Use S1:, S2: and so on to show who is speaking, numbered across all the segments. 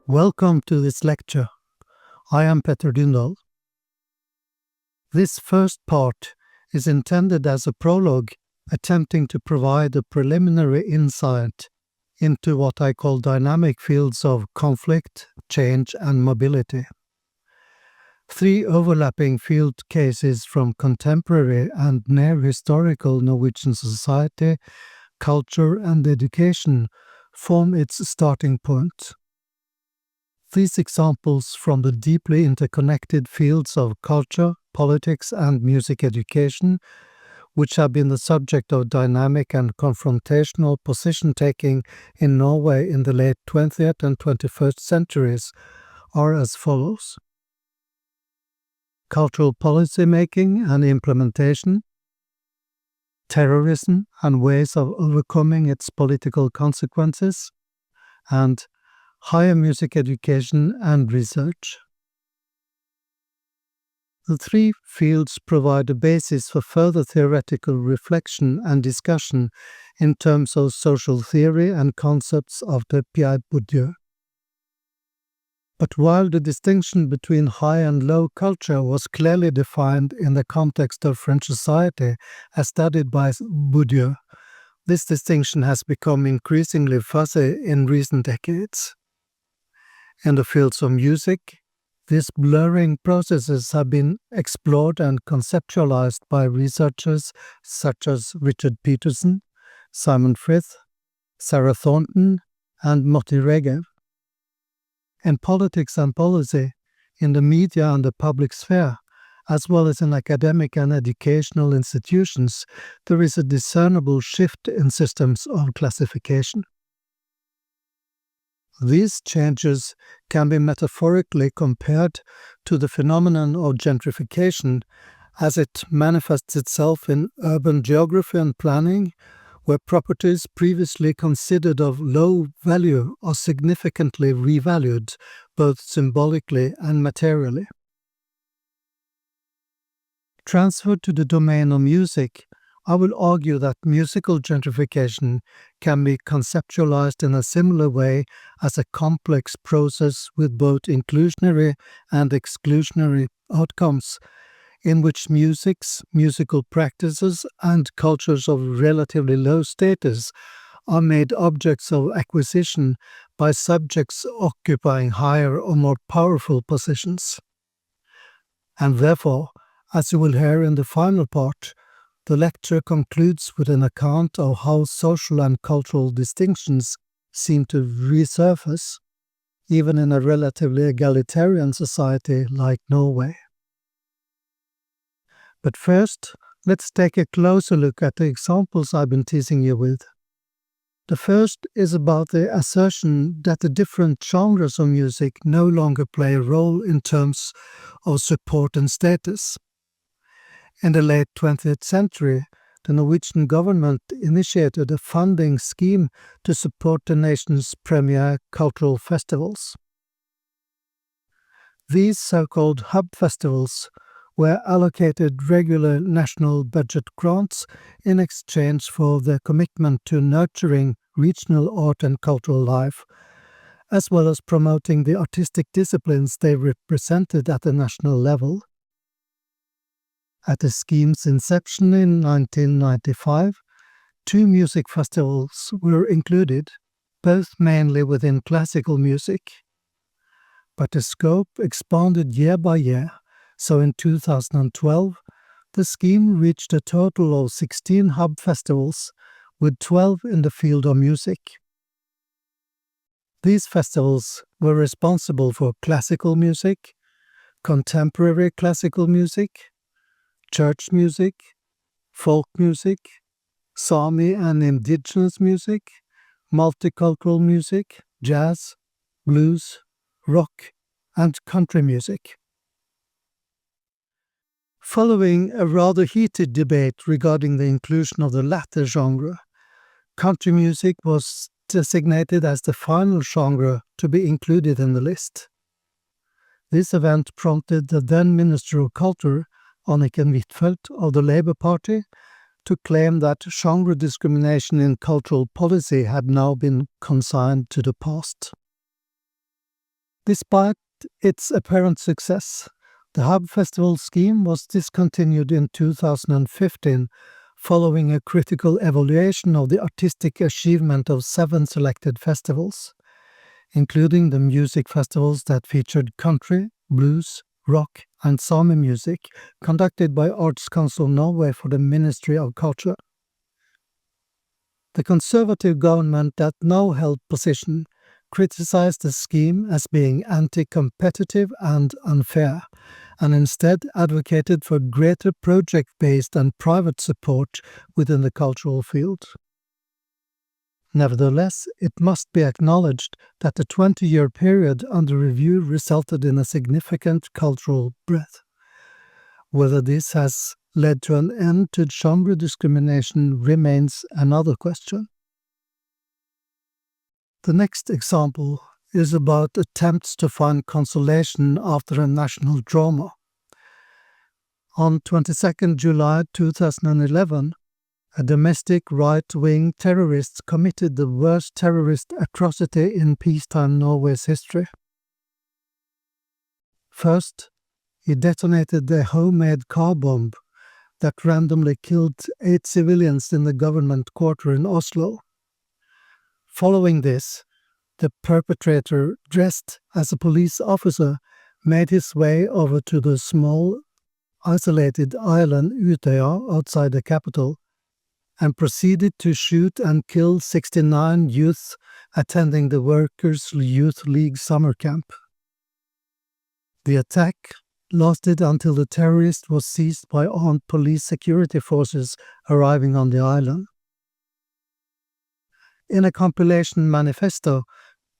S1: Welcome to this lecture. I am Petter Dyndahl. This first part is intended as a prologue, attempting to provide a preliminary insight into what I call dynamic fields of conflict, change, and mobility. Three overlapping field cases from contemporary and near-historical Norwegian society, culture, and education form its starting point. These examples from the deeply interconnected fields of culture, politics, and music education, which have been the subject of dynamic and confrontational position-taking in Norway in the late 20th and 21st centuries, are as follows. Cultural policy-making and implementation, terrorism and ways of overcoming its political consequences, and higher music education and research. The three fields provide a basis for further theoretical reflection and discussion in terms of social theory and concepts after Pierre Bourdieu. But while the distinction between high and low culture was clearly defined in the context of French society as studied by Bourdieu, this distinction has become increasingly fuzzy in recent decades. In the fields of music, these blurring processes have been explored and conceptualized by researchers such as Richard Peterson, Simon Frith, Sarah Thornton, and Moti Regev. In politics and policy, in the media and the public sphere, as well as in academic and educational institutions, there is a discernible shift in systems of classification. These changes can be metaphorically compared to the phenomenon of gentrification as it manifests itself in urban geography and planning, where properties previously considered of low value are significantly revalued, both symbolically and materially. Transferred to the domain of music, I will argue that musical gentrification can be conceptualized in a similar way as a complex process with both inclusionary and exclusionary outcomes, in which musical practices, and cultures of relatively low status are made objects of acquisition by subjects occupying higher or more powerful positions. And therefore, as you will hear in the final part, the lecture concludes with an account of how social and cultural distinctions seem to resurface, even in a relatively egalitarian society like Norway. But first, let's take a closer look at the examples I've been teasing you with. The first is about the assertion that the different genres of music no longer play a role in terms of support and status. In the late 20th century, the Norwegian government initiated a funding scheme to support the nation's premier cultural festivals. These so-called hub festivals were allocated regular national budget grants in exchange for their commitment to nurturing regional art and cultural life, as well as promoting the artistic disciplines they represented at the national level. At the scheme's inception in 1995, 2 music festivals were included, both mainly within classical music. But the scope expanded year by year, so in 2012, the scheme reached a total of 16 hub festivals, with 12 in the field of music. These festivals were responsible for classical music, contemporary classical music, church music, folk music, Sami and indigenous music, multicultural music, jazz, blues, rock, and country music. Following a rather heated debate regarding the inclusion of the latter genre, country music was designated as the final genre to be included in the list. This event prompted the then Minister of Culture, Anniken Huitfeldt of the Labour Party, to claim that genre discrimination in cultural policy had now been consigned to the past. Despite its apparent success, the Hub Festival scheme was discontinued in 2015 following a critical evaluation of the artistic achievement of 7 selected festivals, including the music festivals that featured country, blues, rock, and Sami music, conducted by Arts Council Norway for the Ministry of Culture. The conservative government that now held position criticized the scheme as being anti-competitive and unfair, and instead advocated for greater project-based and private support within the cultural field. Nevertheless, it must be acknowledged that the 20-year period under review resulted in a significant cultural breadth. Whether this has led to an end to genre discrimination remains another question. The next example is about attempts to find consolation after a national drama. On 22nd July 2011, a domestic right-wing terrorist committed the worst terrorist atrocity in peacetime Norway's history. First, he detonated a homemade car bomb that randomly killed 8 civilians in the government quarter in Oslo. Following this, the perpetrator, dressed as a police officer, made his way over to the small, isolated island Utøya outside the capital and proceeded to shoot and kill 69 youths attending the Workers' Youth League summer camp. The attack lasted until the terrorist was seized by armed police security forces arriving on the island. In a compilation manifesto,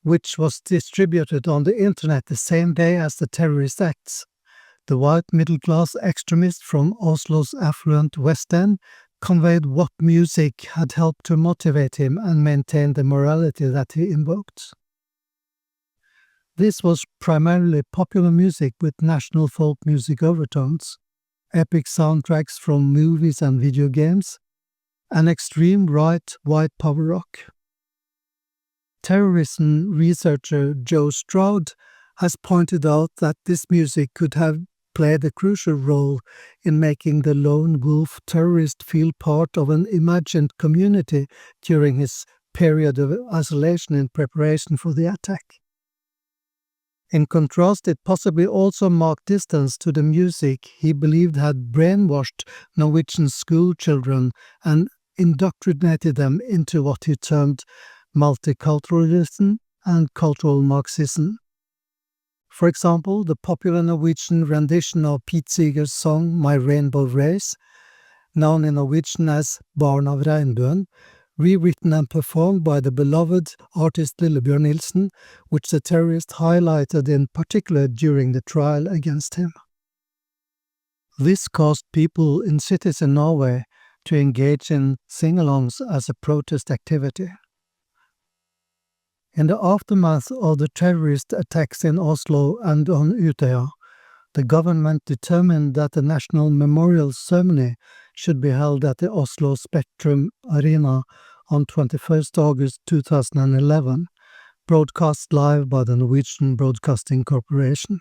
S1: which was distributed on the internet the same day as the terrorist acts, the white middle-class extremist from Oslo's affluent West End conveyed what music had helped to motivate him and maintain the morality that he invoked. This was primarily popular music with national folk music overtones, epic soundtracks from movies and video games, and extreme right white power rock. Terrorism researcher Joe Stroud has pointed out that this music could have played a crucial role in making the lone wolf terrorist feel part of an imagined community during his period of isolation in preparation for the attack. In contrast, it possibly also marked distance to the music he believed had brainwashed Norwegian school children and indoctrinated them into what he termed multiculturalism and cultural Marxism. For example, the popular Norwegian rendition of Pete Seeger's song My Rainbow Race, known in Norwegian as Barn av Regnbuen, rewritten and performed by the beloved artist Lillebjørn Nilsen, which the terrorist highlighted in particular during the trial against him. This caused people in cities in Norway to engage in sing-alongs as a protest activity. In the aftermath of the terrorist attacks in Oslo and on Utøya, the government determined that the national memorial ceremony should be held at the Oslo Spectrum Arena on 21st August 2011, broadcast live by the Norwegian Broadcasting Corporation.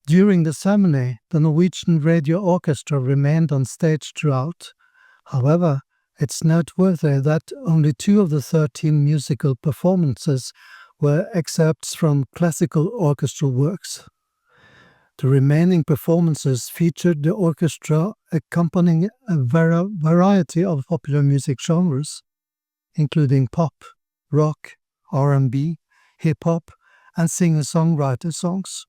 S1: During the ceremony, the Norwegian Radio Orchestra remained on stage throughout. However, it's noteworthy that only 2 of the 13 musical performances were excerpts from classical orchestral works. The remaining performances featured the orchestra accompanying a variety of popular music genres, including pop, rock, R&B, hip-hop, and singer-songwriter songs.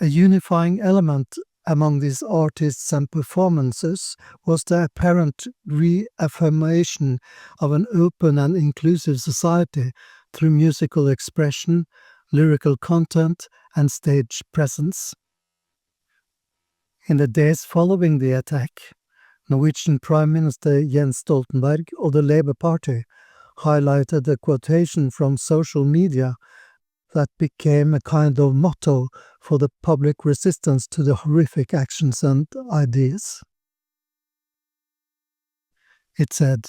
S1: A unifying element among these artists and performances was the apparent reaffirmation of an open and inclusive society through musical expression, lyrical content, and stage presence. In the days following the attack, Norwegian Prime Minister Jens Stoltenberg of the Labour Party highlighted a quotation from social media that became a kind of motto for the public resistance to the horrific actions and ideas. It said,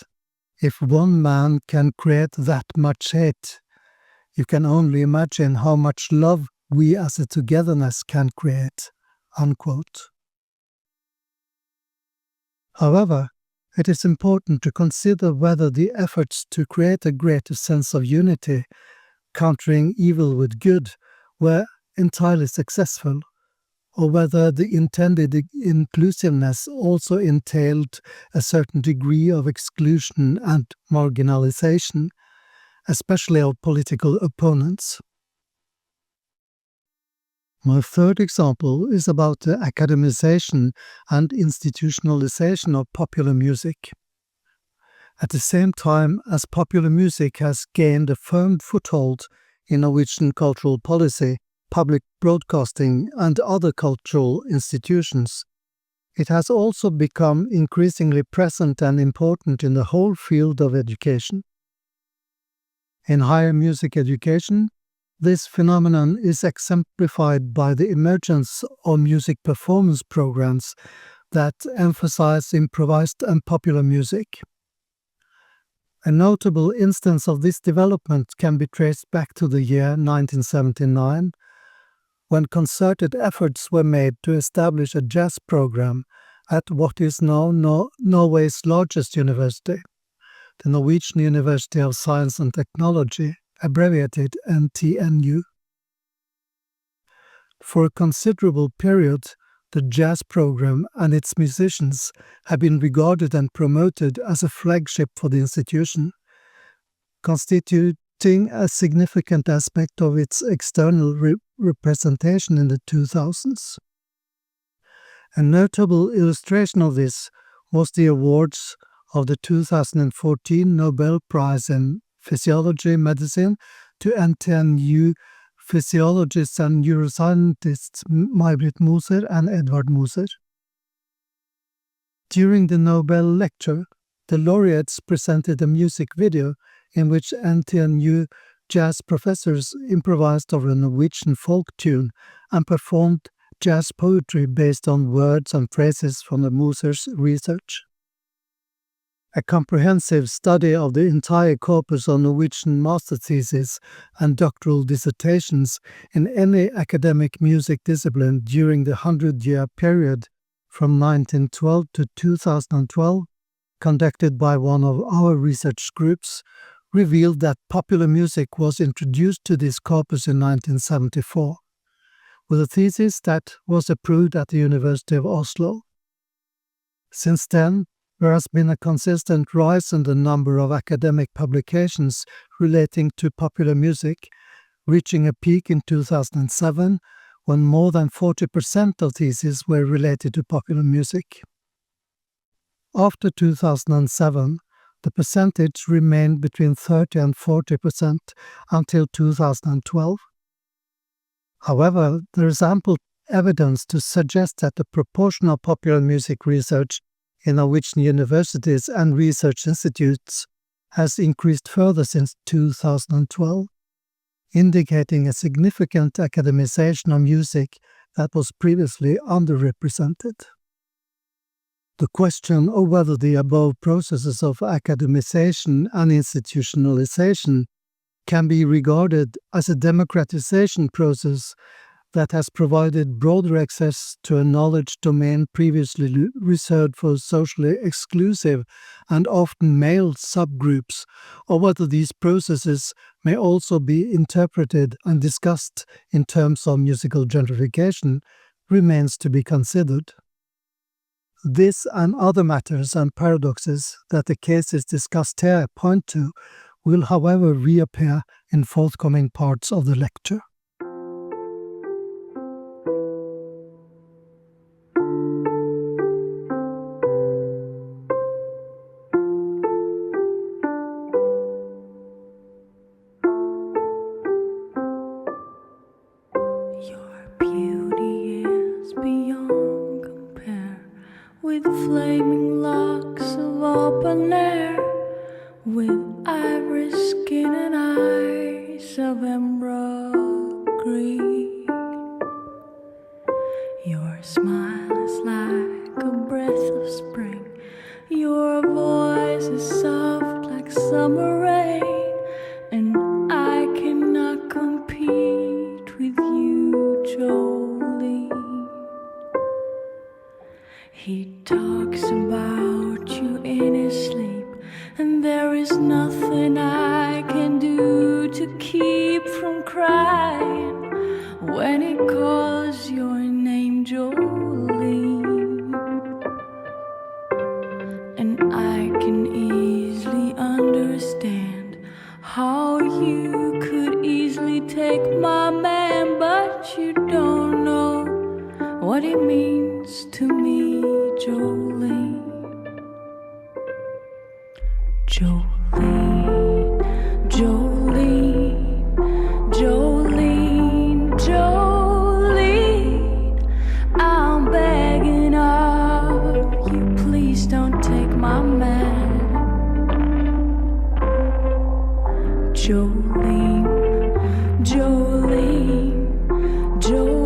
S1: "If one man can create that much hate, You can only imagine how much love we as a togetherness can create." Unquote. However, it is important to consider whether the efforts to create a greater sense of unity, countering evil with good, were entirely successful, or whether the intended inclusiveness also entailed a certain degree of exclusion and marginalization, especially of political opponents. My third example is about the academization and institutionalization of popular music. At the same time as popular music has gained a firm foothold in Norwegian cultural policy, public broadcasting, and other cultural institutions, it has also become increasingly present and important in the whole field of education. In higher music education, this phenomenon is exemplified by the emergence of music performance programs that emphasize improvised and popular music. A notable instance of this development can be traced back to the year 1979, when concerted efforts were made to establish a jazz program at what is now Norway's largest university, the Norwegian University of Science and Technology, abbreviated NTNU. For a considerable period, the jazz program and its musicians have been regarded and promoted as a flagship for the institution, constituting a significant aspect of its external representation in the 2000s. A notable illustration of this was the awards of the 2014 Nobel Prize in Physiology Medicine to NTNU physiologists and neuroscientists May-Britt Moser and Edvard Moser. During the Nobel lecture, the laureates presented a music video in which NTNU jazz professors improvised over a Norwegian folk tune and performed jazz poetry based on words and phrases from the Moser's research. A comprehensive study of the entire corpus of Norwegian master theses and doctoral dissertations in any academic music discipline during the 100-year period from 1912 to 2012, conducted by one of our research groups, revealed that popular music was introduced to this corpus in 1974, with a thesis that was approved at the University of Oslo. Since then, there has been a consistent rise in the number of academic publications relating to popular music, reaching a peak in 2007 when more than 40% of theses were related to popular music. After 2007, the percentage remained between 30 and 40% until 2012. However, there is ample evidence to suggest that the proportion of popular music research in Norwegian universities and research institutes has increased further since 2012, indicating a significant academization of music that was previously underrepresented. The question of whether the above processes of academization and institutionalization can be regarded as a democratization process that has provided broader access to a knowledge domain previously reserved for socially exclusive and often male subgroups, or whether these processes may also be interpreted and discussed in terms of musical gentrification, remains to be considered. This and other matters and paradoxes that the cases discussed here point to will, however, reappear in forthcoming parts of the lecture.
S2: Your beauty is beyond compare, with flaming locks of open air, with ivory skin and eyes of emerald green. Your smile is like a breath of spring, your voice is soft like summer rain, and I cannot take my man, but you don't know what it means to me, Jolene. Jolene, Jolene, Jolene, Jolene, I'm begging of you, please don't take my man. Jolene, Jolene, Jolene.